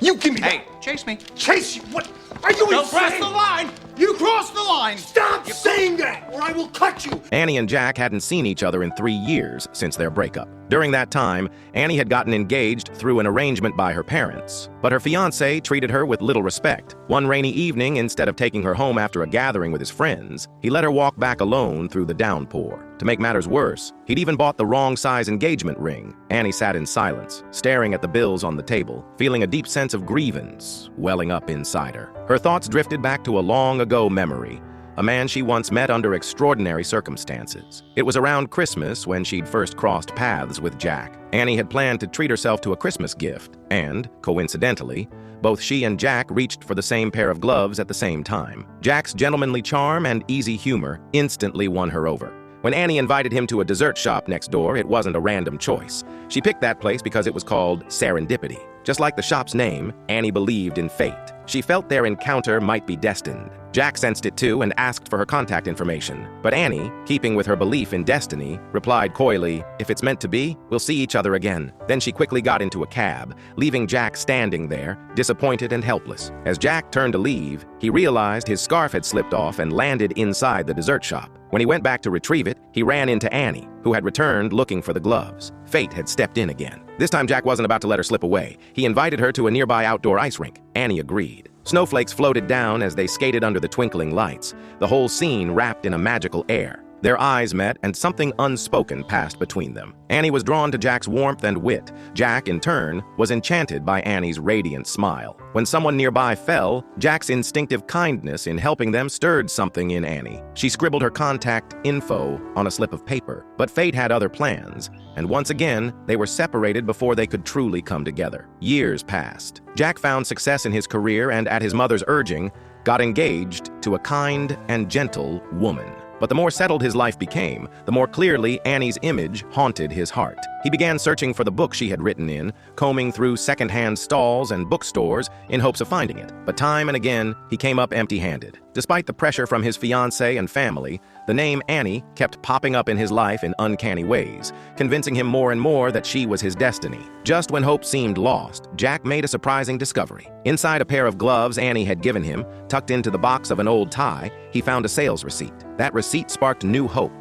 You give me Hey, that. chase me. Chase you? What? Are you Don't insane? cross the line! You crossed the line! Stop saying that, or I will cut you. Annie and Jack hadn't seen each other in 3 years since their breakup. During that time, Annie had gotten engaged through an arrangement by her parents, but her fiancé treated her with little respect. One rainy evening, instead of taking her home after a gathering with his friends, he let her walk back alone through the downpour. To make matters worse, he'd even bought the wrong size engagement ring. Annie sat in silence, staring at the bills on the table, feeling a deep sense of grievance welling up inside her. Her thoughts drifted back to a long-ago memory, a man she once met under extraordinary circumstances. It was around Christmas when she'd first crossed paths with Jack. Annie had planned to treat herself to a Christmas gift, and, coincidentally, both she and Jack reached for the same pair of gloves at the same time. Jack's gentlemanly charm and easy humor instantly won her over. When Annie invited him to a dessert shop next door, it wasn't a random choice. She picked that place because it was called Serendipity. Just like the shop's name, Annie believed in fate. She felt their encounter might be destined. Jack sensed it too and asked for her contact information. But Annie, keeping with her belief in destiny, replied coyly, "If it's meant to be, we'll see each other again." Then she quickly got into a cab, leaving Jack standing there, disappointed and helpless. As Jack turned to leave, he realized his scarf had slipped off and landed inside the dessert shop. When he went back to retrieve it, he ran into Annie, who had returned looking for the gloves. Fate had stepped in again. This time Jack wasn't about to let her slip away. He invited her to a nearby outdoor ice rink. Annie agreed. Snowflakes floated down as they skated under the twinkling lights, the whole scene wrapped in a magical air. Their eyes met, and something unspoken passed between them. Annie was drawn to Jack's warmth and wit. Jack, in turn, was enchanted by Annie's radiant smile. When someone nearby fell, Jack's instinctive kindness in helping them stirred something in Annie. She scribbled her contact info on a slip of paper, but fate had other plans, and once again, they were separated before they could truly come together. Years passed. Jack found success in his career and, at his mother's urging, got engaged to a kind and gentle woman. But the more settled his life became, the more clearly Annie's image haunted his heart. He began searching for the book she had written in, combing through secondhand stalls and bookstores in hopes of finding it. But time and again, he came up empty-handed. Despite the pressure from his fiancée and family, the name Annie kept popping up in his life in uncanny ways, convincing him more and more that she was his destiny. Just when hope seemed lost, Jack made a surprising discovery. Inside a pair of gloves Annie had given him, tucked into the box of an old tie, he found a sales receipt. That receipt sparked new hope.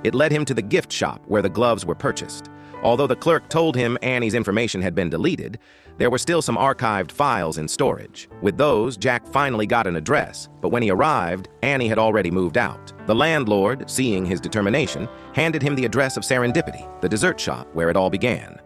It led him to the gift shop where the gloves were purchased. Although the clerk told him Annie's information had been deleted, there were still some archived files in storage. With those, Jack finally got an address, but when he arrived, Annie had already moved out. The landlord, seeing his determination, handed him the address of Serendipity, the dessert shop where it all began.